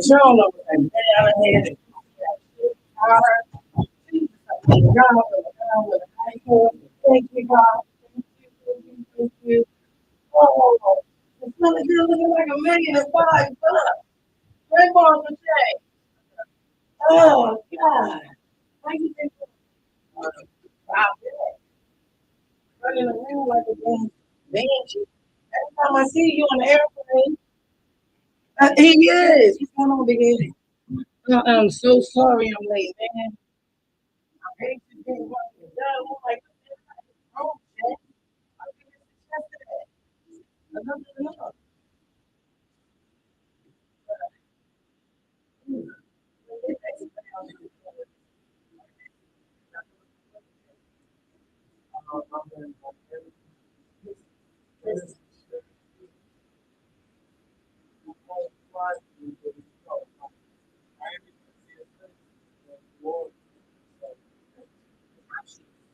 Y'all know what I'm saying. Thank you, God. Thank you. Oh, it's gonna be looking like $1,000,005. Rainbow the check. Oh, God. How you think? Wow, running around like a damn banshee. Every time I see you on the airplane, he is. He's going on big head. I'm so sorry I'm late, man. I hate to be one of the I'm like, oh, shit. I think it's yesterday. Another.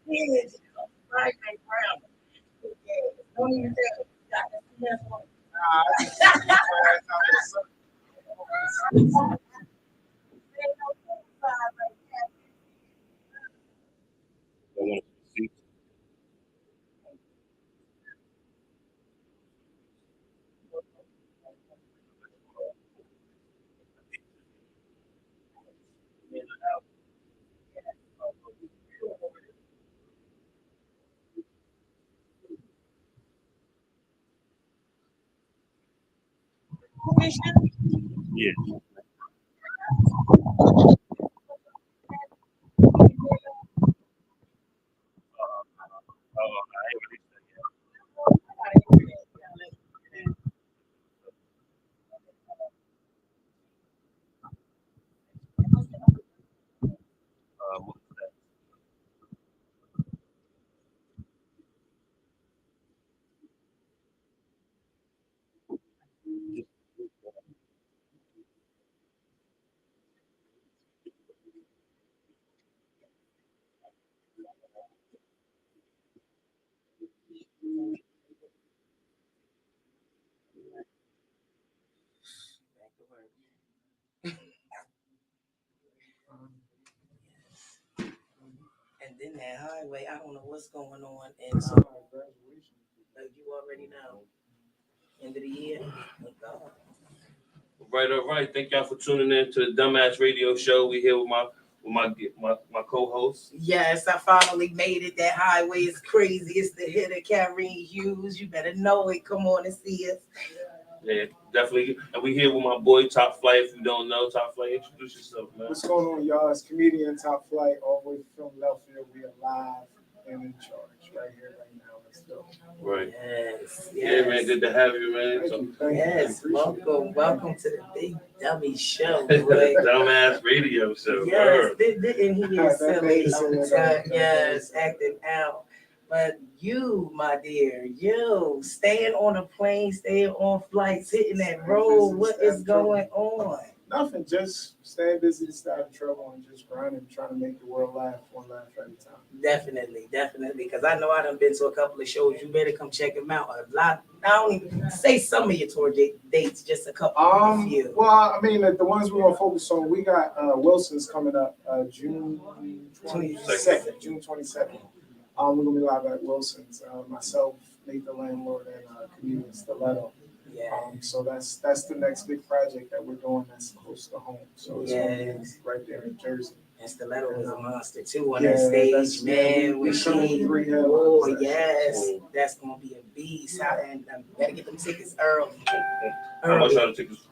Yes, right, brown. Don't even tell me. That's one. Yeah. I ain't really what was that? And then that highway, I don't know what's going on. And you already know. End of the year. Oh, God. All right. Thank y'all for tuning in to the Dumbass Radio Show. We here with my co-host. Yes, I finally made it. That highway is crazy. It's the hit of Karine Hughes. You better know it. Come on and see us. Yeah, definitely. And we here with my boy Top Flight. If you don't know Top Flight, introduce yourself, man. What's going on, y'all? It's comedian Top Flight, all the way from Philadelphia. We are live and in charge right here, right now. Right. Yes. Yeah, man. Good to have you, man. Thank So, you. Thank you. Yes, Appreciate it. welcome to the Big Dummy Show, the boy. dumbass radio show. Yes, Word. didn't he That is silly made it all silly, the I got time? it. Yes, acting out. But you, my dear, you staying on a plane, staying on flights, hitting that road. What is going on? Nothing, just staying busy, stay out of trouble, and just grinding, trying to make the world laugh, one laugh at a time. Definitely. Because I know I done been to a couple of shows. You better come check them out. A lot. I don't even say some of your tour dates, just a couple. A few. Well, I mean, the ones we're gonna focus on, we got Wilson's coming up June 22nd. June 22nd. We're gonna be live at Wilson's. Myself, Nate the landlord, and comedian Stiletto. Yeah. So that's the next big project that we're doing that's close to home. So it's gonna be right there in Jersey. And Stiletto was a monster too on Yeah, that stage, that's- man. When we come she, with 3 oh headliners. yes, that's gonna be a beast. And better get them tickets early. How much are the tickets?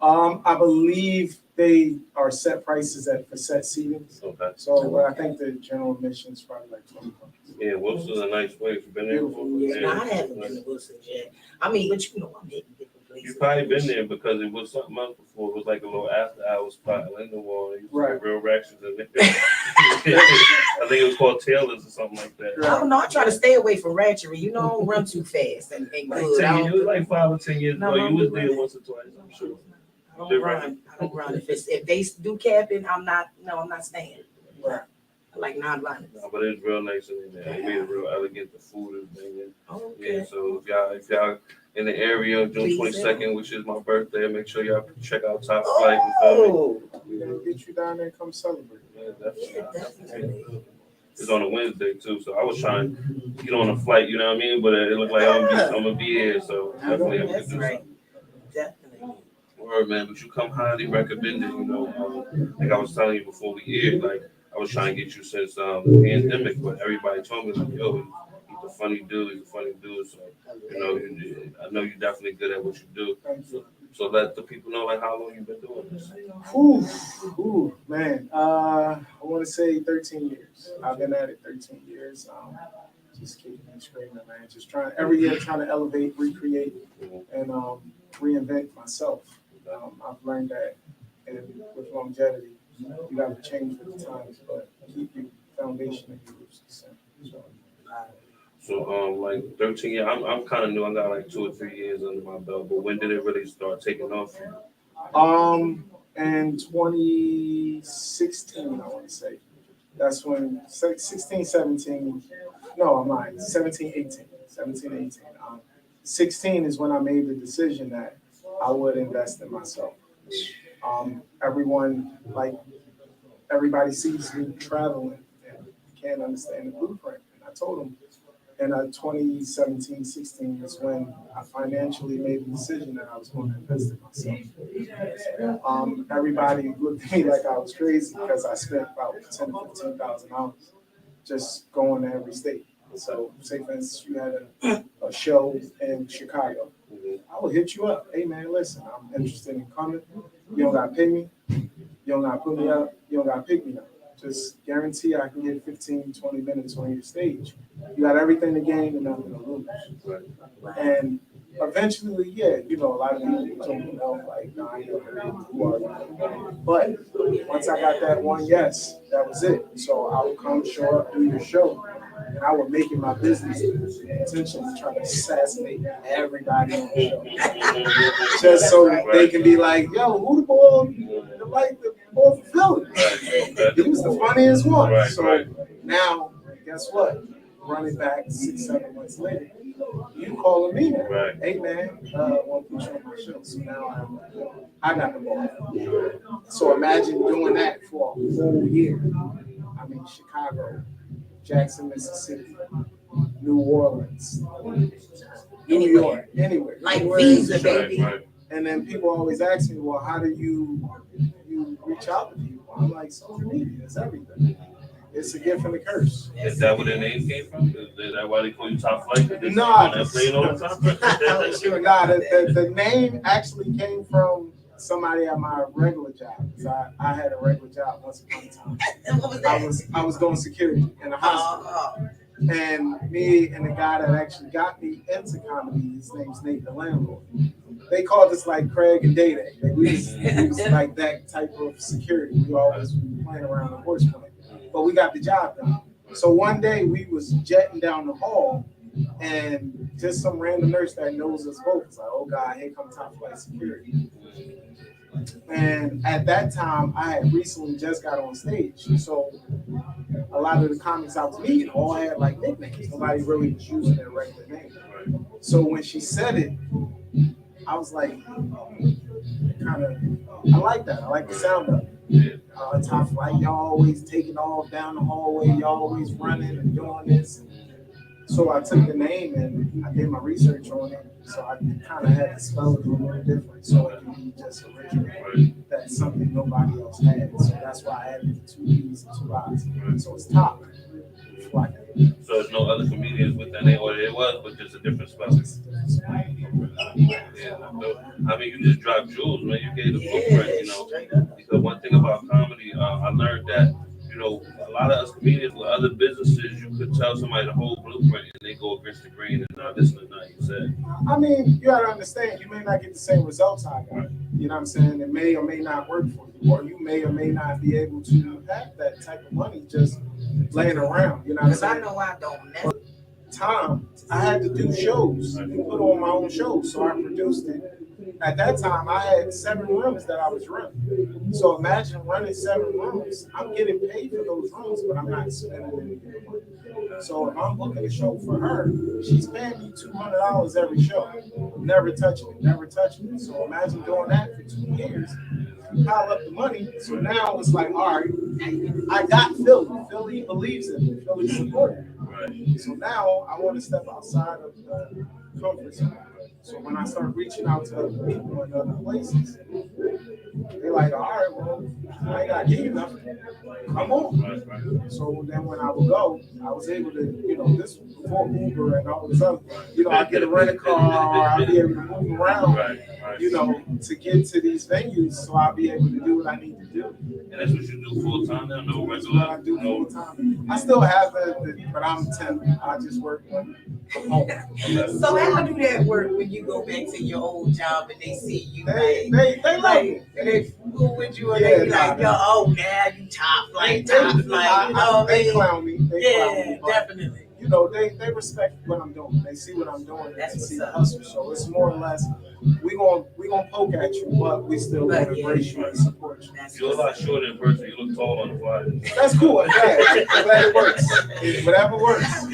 I believe they are set prices for set seating. Okay. So I think the general admission is probably like $20. Yeah, Wilson's a nice place. You've been there before? Yeah, no, I haven't been to Wilson's yet. I mean, but you know, I'm hitting different places. You've probably been there because it was something else before. It was like a little after hours spot in the wall. There used to be real reactions in there. I think it was called Taylor's or something like that. I don't know. I try to stay away from ratchery. You know, I don't run too fast and Like good. 10 years, it was like 5 or 10 years ago. You was there once or twice, I'm sure. I don't run. If they do camping, I'm not staying. Right. I like non-violence. No, but it's real nice in there. They made it real elegant. The food is banging. Oh, Yeah, okay. so if y'all in the area, June Please 22nd, which is my birthday, make sure y'all check out Top Flight. You feel me? Oh, We're gonna get you down there and come celebrate. Yeah, definitely. definitely. It's on a Wednesday too, so I was trying to get on a flight, you know what I mean? But it looked like I'm gonna be here, so definitely I'm gonna That's do right. something. Definitely. Word, man, but you come highly recommended, you know. Like I was telling you before we aired, like I was trying to get you since the pandemic, but everybody told me like, yo, he's a funny dude, So you know, I know you're definitely good at what you do. Thank you. So let the people know like how long you've been doing this. Ooh, man. I want to say 13 years. I've been at it 13 years. Just kicking and screaming, man. Just every year trying to elevate, recreate, and reinvent myself. I've learned that, and with longevity, you got to change with the times, but keep your foundation and your roots the same. So like 13 years, I'm kind of new. I got like 2 or 3 years under my belt. But when did it really start taking off? In 2016, I want to say. That's when 16, 17. No, I'm lying. 17, 18. 16 is when I made the decision that I would invest in myself. Everybody sees me traveling and can't understand the blueprint. And I told them in 2017, 16 is when I financially made the decision that I was going to invest in myself. Everybody looked at me like I was crazy because I spent about $10,000 to $15,000 just going to every state. So, say for instance, you had a show in Chicago. I would hit you up. Hey, man, listen, I'm interested in coming. You don't got to pay me. You don't got to put me up. You don't got to pick me up. Just guarantee I can get 15, 20 minutes on your stage. You got everything to gain and nothing to lose. And eventually, a lot of people told me no, like, nah, I know who are you. But once I got that one yes, that was it. So I would come, show up, do your show. And I would make it my business intention to try to assassinate everybody on the show. Just so they can be like, yo, who the boy from Philly? He was the funniest one. So now, guess what? Running back 6, 7 months later, you calling me now. Hey, man, want to put you on my show. So now I got the ball. So imagine doing that for a whole year. I mean, Chicago, Jackson, Mississippi, New Orleans, New York, anywhere. Like Visa, baby. And then people always ask me, well, how do you reach out to people? I'm like, social media is everything. It's a gift and a curse. Is that where the name came from? Is that why they call you Top Flight? No, the name actually came from somebody at my regular job. I had a regular job once upon a time. And what was that? I was doing security in a hospital. And me and the guy that actually got me into comedy, his name's Nate the Landlord. They called us like Craig and Day Day. Like we was like that type of security. We always be playing around the horse play. But we got the job done. So one day we was jetting down the hall and just some random nurse that knows us both was like, oh God, here comes Top Flight Security. And at that time, I had recently just got on stage. So a lot of the comics I was meeting all had like nicknames. Nobody really was using their regular name. So when she said it, I was like, kind of, I like that. I like the sound of it. Top Flight, y'all always taking off down the hallway. Y'all always running and doing this. So I took the name and I did my research on it. So I kind of had to spell it a little different so it can be just original. That's something nobody else had. So that's why I added the two E's and two I's. So it's Top Flight. So there's no other comedians with that name, or it was, but just a different spelling. Yeah, I mean, you just dropped jewels, man. You gave the blueprint, you know. Because one thing about comedy, I learned that, you know, a lot of us comedians with other businesses, you could tell somebody the whole blueprint and they go against the grain and not listen to nothing you said. I mean, you gotta understand, you may not get the same results I got. You know what I'm saying? It may or may not work for you, or you may or may not be able to have that type of money just laying around. You know what I'm Because I saying? know I don't never. Time, I had to do shows and put on my own shows, so I produced it. At that time, I had 7 rooms that I was running. So imagine running 7 rooms. I'm getting paid for those rooms, but I'm not spending any money. So if I'm booking a show for her, she's paying me $200 every show. Never touching it, never touching it. So imagine doing that for 2 years. Pile up the money. So now it's like, all right, I got Philly. Philly believes in me. Philly supports me. So now I want to step outside of the comfort zone. So when I start reaching out to other people in other places, they're like, all right, well, I ain't got to give you nothing. Come on. So then when I would go, I was able to, you know, this was before Uber and all this other, you know, I get a rental car, or I'll be able to move around, you know, to get to these venues, so I'll be able to do what I need to do. And that's what you do full time now, no That's regular. what I do full time. I still have it, but I'm 10. I just work from home. So how do that work when you go back to your old job and they see you They love like me. they fool with you and they be like, yo, oh now you top flight, you know what I They mean? clown me. They clown Yeah, me. But, definitely. you know, they respect what I'm doing. They see what I'm doing. And That's they what's see the up. hustle. So it's more or less, we gonna poke at you, but we still But gonna yeah. embrace you and support you. That's You're a lot shorter in person. You look tall on the flyer. That's cool. I'm glad. I'm glad it works. Whatever works.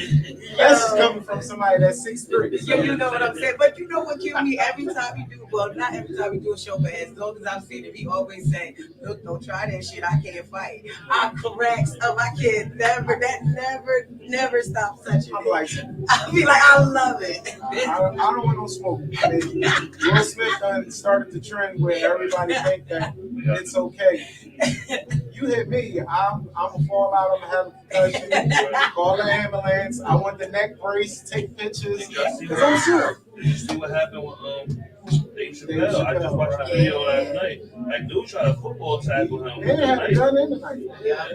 That's coming from somebody that's 6'3". Yeah, you know what I'm saying. But you know what killed me every time you do, well, not every time you do a show, but as long as I've seen it, he always say, look, don't try that shit. I can't fight. I correct stuff. I can't never stop touching I'm it. like, I be like, I love it. I don't want no smoke. I mean, Will Smith done started the trend where everybody think that it's okay. You hit me, I'm gonna fall out. I'm gonna have a concussion. Call the ambulance. I want the neck brace. Take pictures. Cause I'm sure. Did you see what happened with Dave Chappelle? I just watched that video last night. Like, dude tried to football tackle him. They didn't have a gun in the night. Yeah.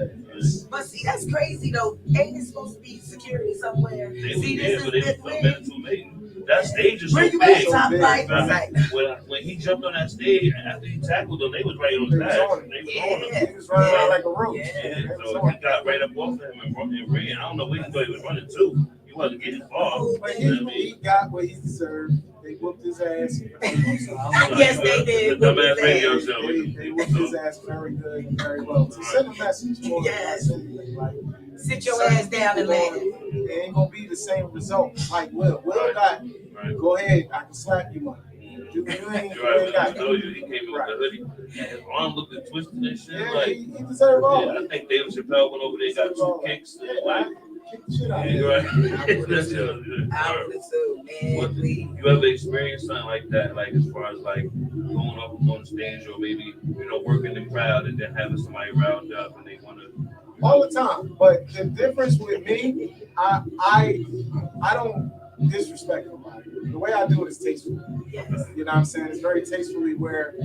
But see, that's crazy though. Ain't it supposed to be security somewhere? They See, were there, this but is they the were a minute too late. That stage is where so you big. at, top light? When he jumped on that stage, after he tackled them, they was right on his They was back. on it. They was on him. He was running around like a roach. Yeah, so he got right up off of him and ran. I don't know where he thought he was running to. He wasn't getting far. But You know what I mean? he got what he deserved. They whooped his ass. Yes, they did. The dumbass radio show. They whooped his ass very good and very well. To send a message to him, Yes. like, Sit your ass down and land. it ain't gonna be the same result. Like Will got, go ahead, I can slap you, man. You ain't I got told you, he came in with the hoodie. And his arm looked twisted and shit. Yeah, Like, he deserved all. I think David Chappelle went over there and got 2 kicks. Like, Kick the shit out of yeah, him. right. That's it. I would too, man. Please. You ever experienced something like that, like as far as like going up on the stage or maybe, you know, working the crowd and then having somebody round up and they want to. All the time. But the difference with me, I don't disrespect nobody. The way I do it is tasteful. Yes. You know what I'm saying? It's very tastefully where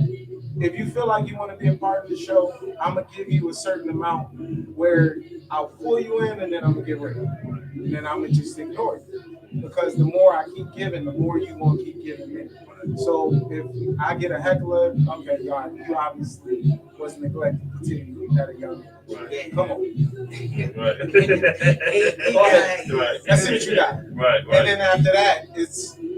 if you feel like you want to be a part of the show, I'm gonna give you a certain amount where I'll pull you in and then I'm gonna get rid of you. then I'm gonna just ignore it. Because the more I keep giving, the more you gonna keep giving me. So if I get a heckler, okay, God, you obviously was neglected continually at a young age. Right. Come on. Right. Go ahead. Right. Let's see what you got. Right. And then after that,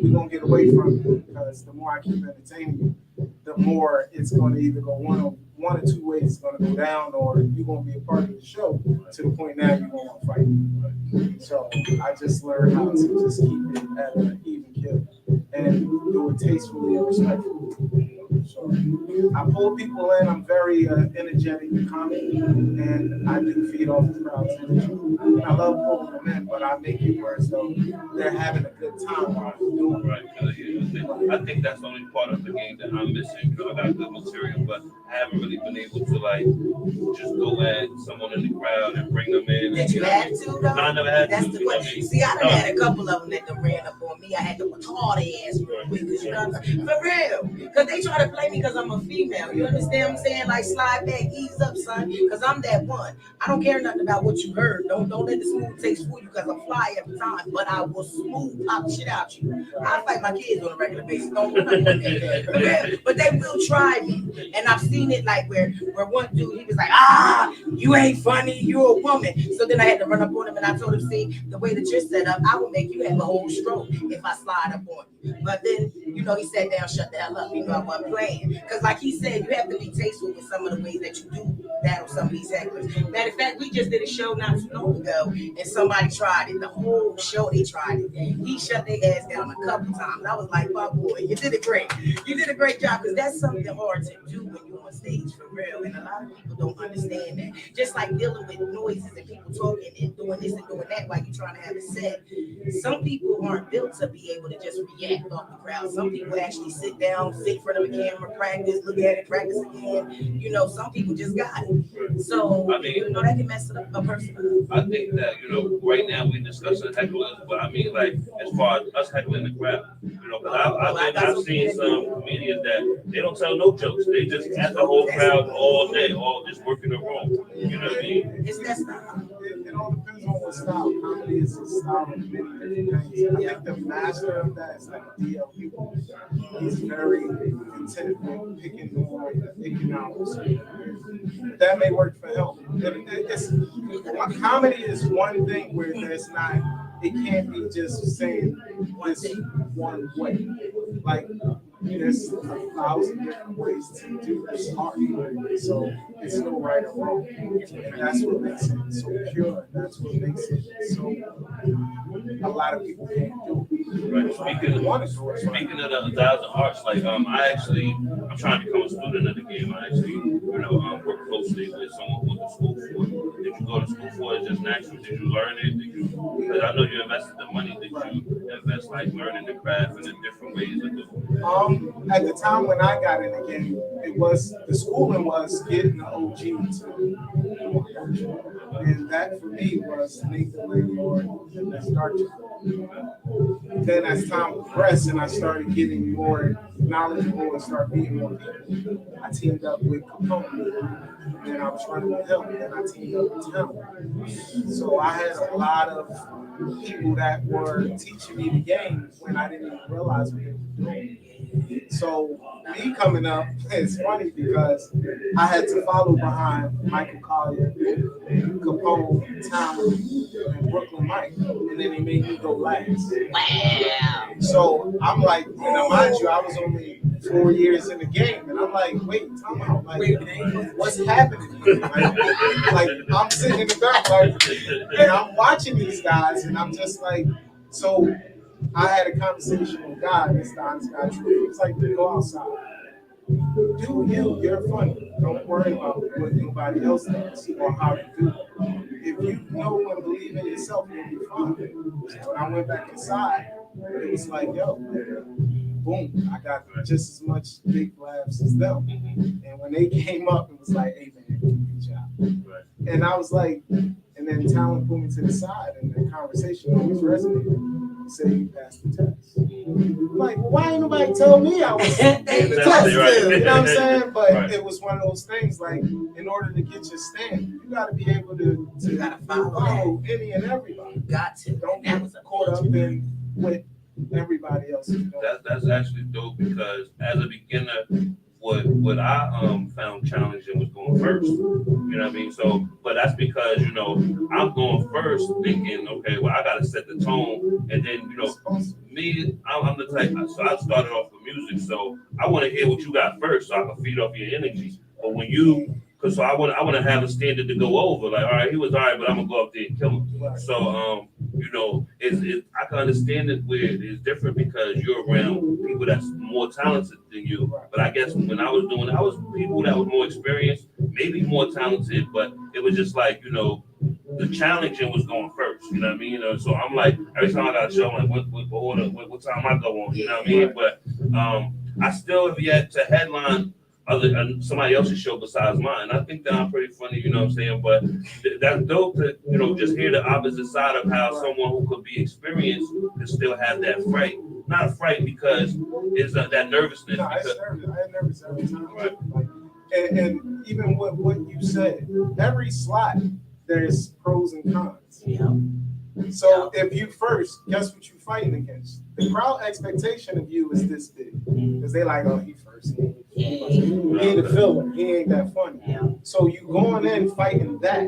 we're gonna get away from it because the more I keep entertaining you, the more it's gonna either go one or two ways. It's gonna go down, or you're gonna be a part of the show to the point now you gonna want to fight. So I just learned how to just keep it at an even kill and do it tastefully and respectfully. So I pull people in. I'm very energetic and calming, and I do feed off the crowd's energy. And I love pulling them in, but I make it where as though they're having a good time while I'm doing it. Right. 'Cause, yeah, I think that's the only part of the game that I'm missing. You know, I got good material, but I haven't really been able to like just go at someone in the crowd and bring them in. That you had to, though? No, I never had That's to. the You know what I question. mean? See, I done No. had a couple of them that done ran up on me. I had to retard their ass real quick, cause you know what I'm saying? For real. Because they try to play me because I'm a female. You understand what I'm saying? Like, slide back, ease up, son. Because I'm that one. I don't care nothing about what you heard. Don't let the smooth taste fool you because I'm fly every time. But I will smooth pop the shit out you. I fight my kids on a regular basis. Don't do nothing like that. For real. But they will try me. And I've seen it like where one dude, he was like, you ain't funny, you're a woman. So then I had to run up on him and I told him, see, the way that you're set up, I will make you have a whole stroke if I slide up on you. But then, you know, he sat down, shut the hell up. You know, I wasn't playing. Because like he said, you have to be tasteful with some of the ways that you do battle some of these hecklers. Matter of fact, we just did a show not too long ago and somebody tried it. The whole show they tried it. He shut their ass down a couple times. I was like, my boy, you did it great. You did a great job because that's something hard to do when you're on stage for real. And a lot of people don't understand that. Just like dealing with noises and people talking and doing this and doing that while you're trying to have a set. Some people aren't built to be able to just react off the crowd. Some people actually sit down, sit in front of a camera, practice, look at it, practice again. You know, some people just got it. So, I mean, you know, that can mess up a person. I think that, you know, right now we discussing hecklers, but I mean, like, as far as us heckling the crowd, you know, because I've seen some comedians that they don't tell no jokes. They just at the whole crowd all day, all just working the room. You know what I mean? It's that style. It all depends on what style. Comedy is a style of many different things. I think the master of that is like a DLU. He's very content with picking hours. That may work for him. Comedy is one thing where there's not, it can't be just saying this one way. Like, there's 1,000 different ways to do this art. So it's no right or wrong. And that's what makes it so pure. That's what makes it so a lot of people can't do it. Right. Speaking of the 1,000 arts, like I'm trying to become a student of the game. I actually, you know, work closely with someone who went to school for it. Did you go to school for it just natural? Did you learn it? Because I know you invested the money. Did you invest like learning the craft and the different ways of doing it? At the time when I got in the game, it was the schooling was getting the OG to, and that for me was Nate the Landlord and the Star Trek. Then as time progressed and I started getting more knowledgeable and started meeting more people, I teamed up with Capone. And I was running with him, and then I teamed up with him. So I had a lot of people that were teaching me the game when I didn't even realize what they were doing. So me coming up, it's funny because I had to follow behind Michael Collier, Capone, Tom, and Brooklyn Mike, and then they made me go last. Wow. So I'm like, and mind you, I was only 4 years in the game, and I'm like, wait, time out, like, what's happening here? Like, I'm sitting in the back, like, and I'm watching these guys, and I'm just like, so I had a conversation with God, this honest God truth. It's like, go outside. Do you, you're funny. Don't worry about what anybody else does or how you do it. If you know and believe in yourself, you'll be fine. So when I went back inside, it was like, yo, boom, I got just as much big laughs as them. And when they came up, it was like, hey man, good job. And I was like, and then Talon pulled me to the side and the conversation always resonated. say you passed the test. Like, why ain't nobody tell me I was They the just test? do. You know what I'm saying? But Right. it was one of those things. Like, in order to get your stamp, you got to be able to You gotta follow any and everybody. You got to. Don't That get was a caught up in what everybody else is doing. That's actually dope because as a beginner, what I found challenging was going first. You know what I mean? So, but that's because I'm going first, thinking, okay, well I gotta set the tone, and then me, I'm the type. So I started off with music, so I want to hear what you got first, so I can feed off your energy. But when you Cause so I want to have a standard to go over. Like, all right, he was all right, but I'm gonna go up there and kill him. So I can understand it where it's different because you're around people that's more talented than you. But I guess when I was doing it, I was people that was more experienced, maybe more talented, but it was just like, the challenging was going first. You know what I mean? So I'm like, every time I got a show, I'm like, what time I go on? You know what I mean? But I still have yet to headline somebody else's show besides mine. I think that I'm pretty funny, you know what I'm saying? But that's dope to, just hear the opposite side of how someone who could be experienced can still have that fright. Not a fright because it's that nervousness. No, because, I had nervous every time. Right. And even with what you said, every slot there's pros and cons. Yeah. So if you first, guess what you fighting against? The crowd expectation of you is this big. Because they like, oh, he first. He ain't a filler. He ain't that funny. Yeah. So you going in fighting that.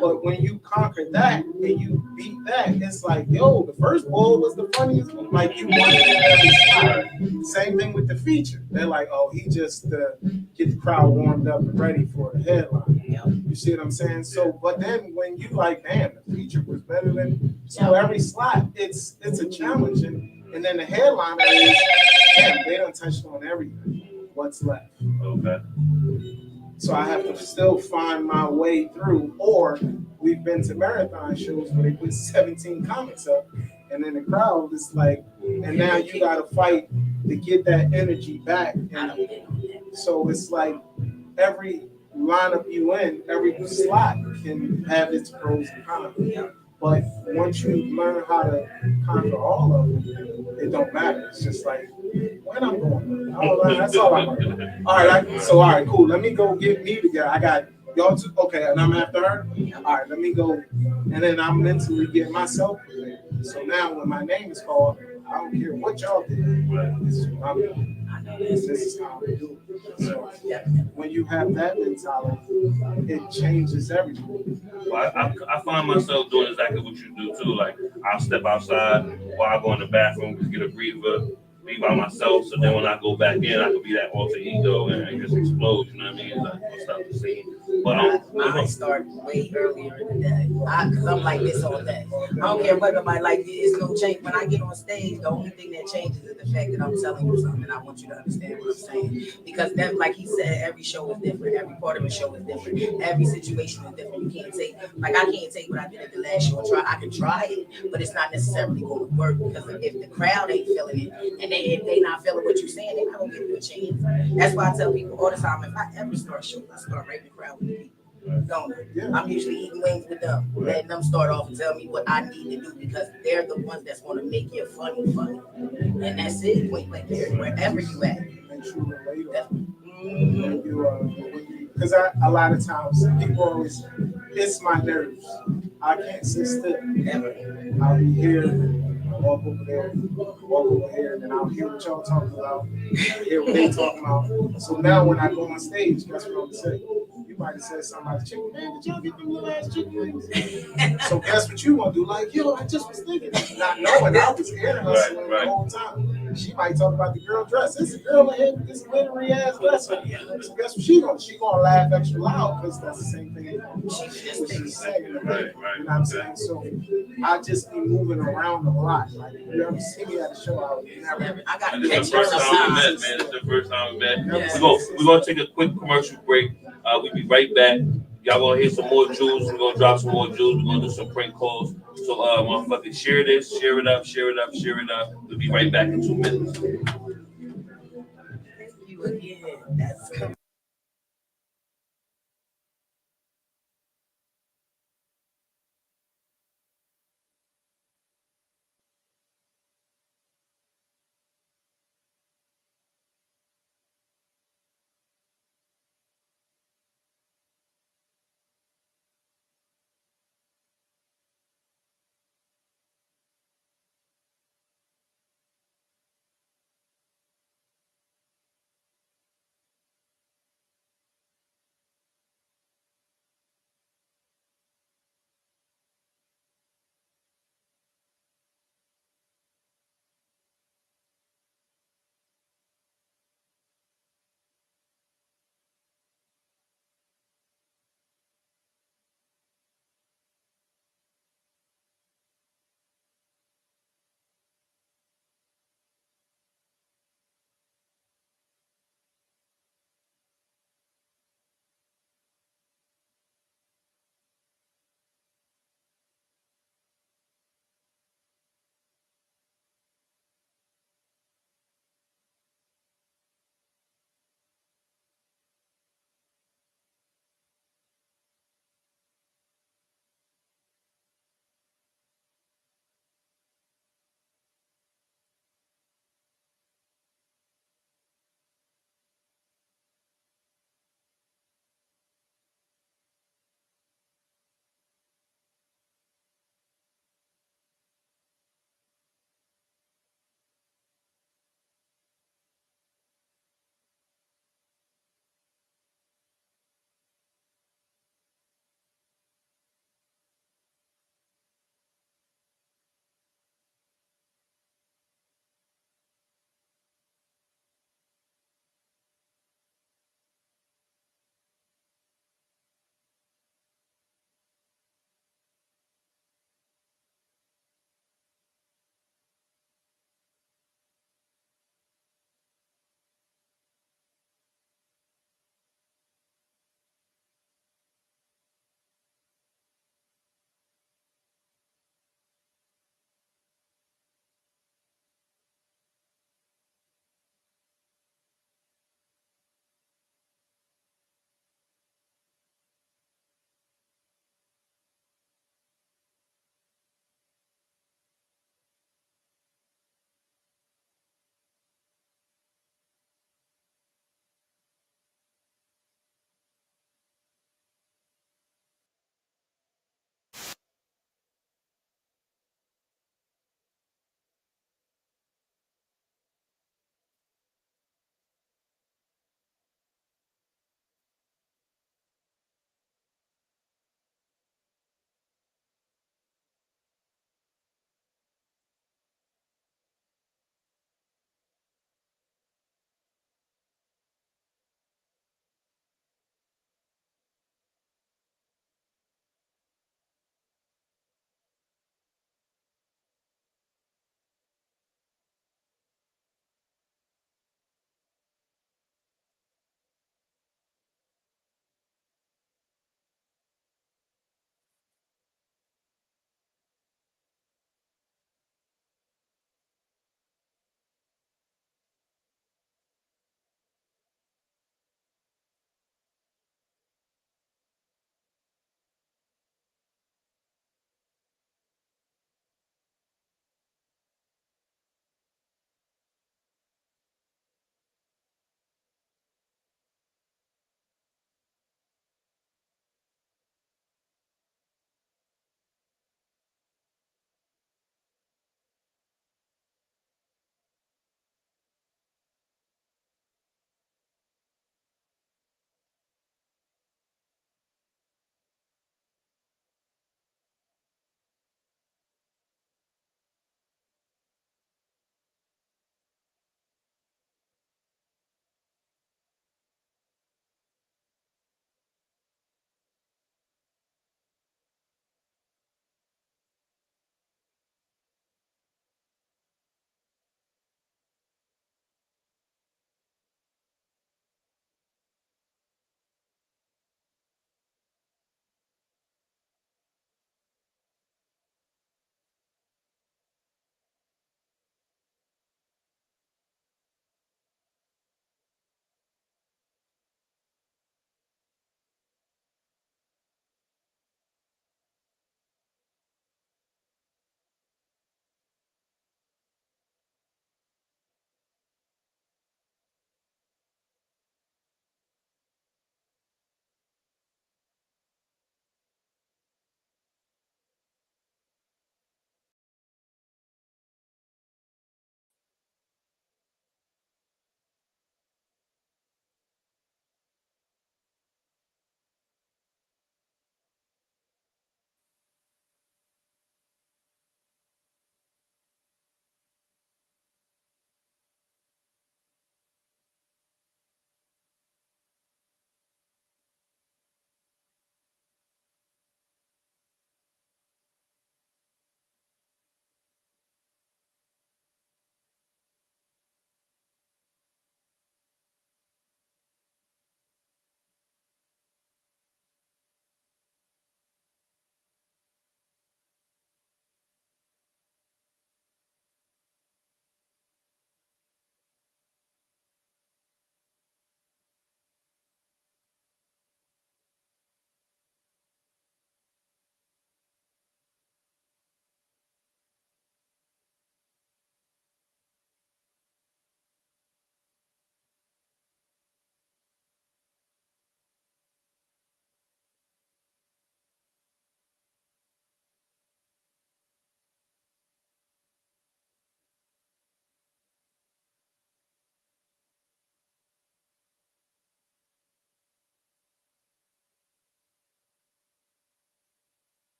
But when you conquer that and you beat that, it's like, yo, the first bowl was the funniest one. Like you won it in every slot. Same thing with the feature. They're like, oh, he just get the crowd warmed up and ready for the headline. Yeah. You see what I'm saying? So, but then when you like, damn, the feature was better than, so every slot, it's a challenge. And then the headliner is, damn, they done touched on everything. What's left? Okay. So I have to still find my way through, or we've been to marathon shows where they put 17 comics up, and then the crowd is like, and now you got to fight to get that energy back. And so it's like every lineup you in, every slot can have its pros and cons. But once you learn how to conquer all of them, it don't matter. It's just like, when I'm going, that's all I'm doing. All right, cool. Let me go get me together. I got y'all two, okay, and I'm after her. All right, let me go, and then I'm mentally getting myself prepared. So now when my name is called, I don't care what y'all did. This is what I'm doing. This is how we do it. So when you have that mentality, it changes everything. Well, I find myself doing exactly what you do too. Like I'll step outside while I go in the bathroom to get a breather, be by myself. So then when I go back in, I can be that alter ego and just explode. You know what I mean? Like bust out the scene. But I start way earlier in the day because I'm like this all day. I don't care what nobody like. It's no change when I get on stage. The only thing that changes is the fact that I'm telling you something. And I want you to understand what I'm saying because that, like he said, every show is different. Every part of the show is different. Every situation is different. You can't take I can't take what I did at the last show and try. I can try it, but it's not necessarily going to work because if the crowd ain't feeling it and if they not feeling what you're saying, they're not gonna give you a chance. That's why I tell people all the time: if I ever start shows, I start rating the crowd with the people. Don't I? I'm usually eating wings with them, letting them start off and tell me what I need to do because they're the ones that's going to make you funny, and that's it. Wherever you at. Because a lot of times people always, it's my nerves. I can't sit still ever. I'll be here, walk over there, walk over here, and then I'll hear what y'all talking about, hear what they talking about. So now when I go on stage, guess what I'm gonna say? You might have said something about chicken. Man, did y'all get them little ass chicken wings? So guess what you gonna do? Like, yo, I just was thinking, not knowing I was ear hustling the whole time. She might talk about the girl dress. This girl in here with this glittery ass dress. So guess what she gonna laugh extra loud because that's the same thing she's saying. You know what I'm saying? So I just be moving around a lot. Like you ever see me at a show, I would never. I got It's the first time we met, man. It's the first time we met. We're gonna take a quick commercial break. We'll be right back. Y'all gonna hear some more jewels. We're gonna drop some more jewels. We're gonna do some prank calls. So motherfuckers, share this, share it up, share it up, share it up. We'll be right back in 2 minutes. Thank you again. That's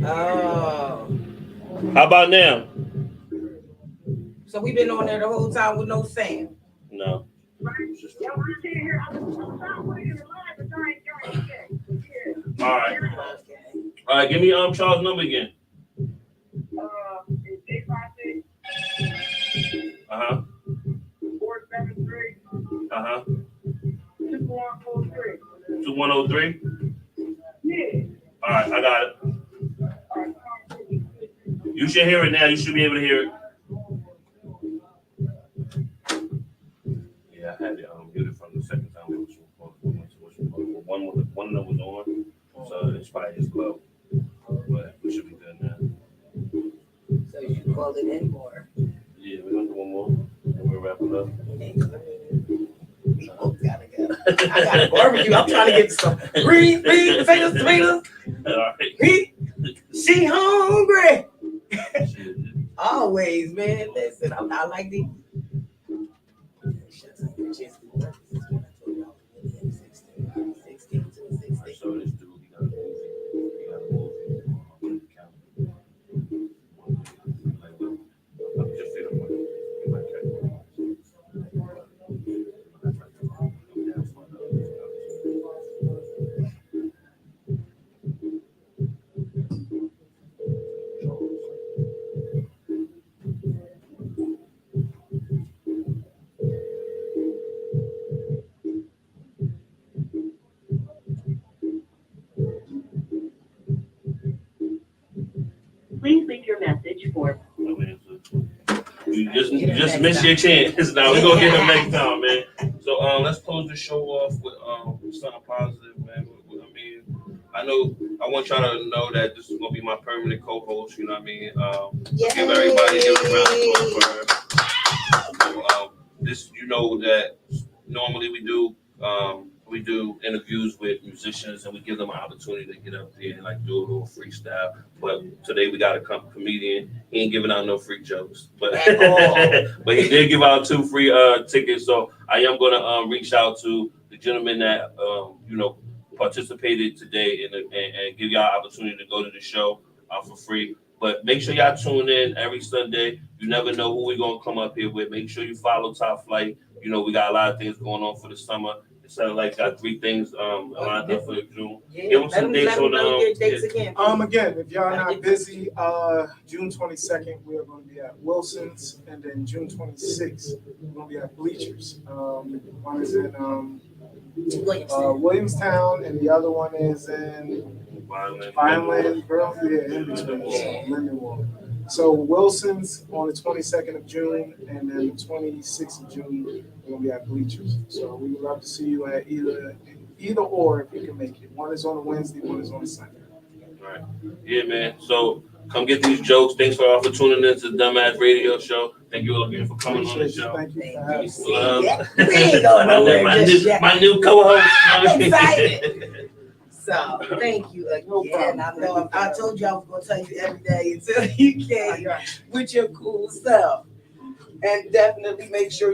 Oh, How about now? so we've been on there the whole time with no sound. No. All right. All right. Give me Charles' number again. Uh-huh. 473. Uh-huh. 2103. 2103? Yeah. All right, I got it. You should hear it now. You should be able to hear it. Yeah, I had it muted from the second time we was recording. One of them was on, so it's probably his glow. But we should be good now. So you should call it in more. Yeah, we're gonna do one more, and we'll wrap it up. People gotta go. I got a barbecue. I'm trying to get some potatoes, tomatoes. All right. She hungry. Always, man. Listen, I like the. So this dude, he got a movie. Just fit up with it. You might catch it. Please leave your message for. You just missed your chance. Now we're gonna get him next time, man. So let's close the show off with something positive, man. I mean, I know I want y'all to know that this is gonna be my permanent co-host. You know what I mean? Give everybody a round of applause for her. So, this, you know that normally we do interviews with musicians and we give them an opportunity to get up there and like do a little freestyle. But today we got a comedian. He ain't giving out no free jokes, but but he did give out 2 free tickets. So I am gonna reach out to the gentleman that participated today and give y'all opportunity to go to the show for free. But make sure y'all tune in every Sunday. You never know who we're gonna come up here with. Make sure you follow Top Flight. You know, we got a lot of things going on for the summer. It sounded like got 3 things lined up for June. Yeah, give them some dates on dates again. Again, if y'all not busy, June 22nd we are going to be at Wilson's, and then June 26th we're going to be at Bleachers. One is in Williamstown, and the other one is in Vineland, in between Lindenwood. So Wilson's on the 22nd of June, and then the 26th of June we're gonna be at Bleachers. So we would love to see you at either or if you can make it. One is on a Wednesday, one is on a Sunday. All right. Yeah, man. So come get these jokes. Thanks for all for tuning in to the Dumbass Radio Show. Thank you all again for coming on the show. Thank you for having me. We ain't going nowhere just yet. My new co-host. I'm excited. So thank you again. I know I told you I was gonna tell you every day until you came with your cool stuff. And definitely make sure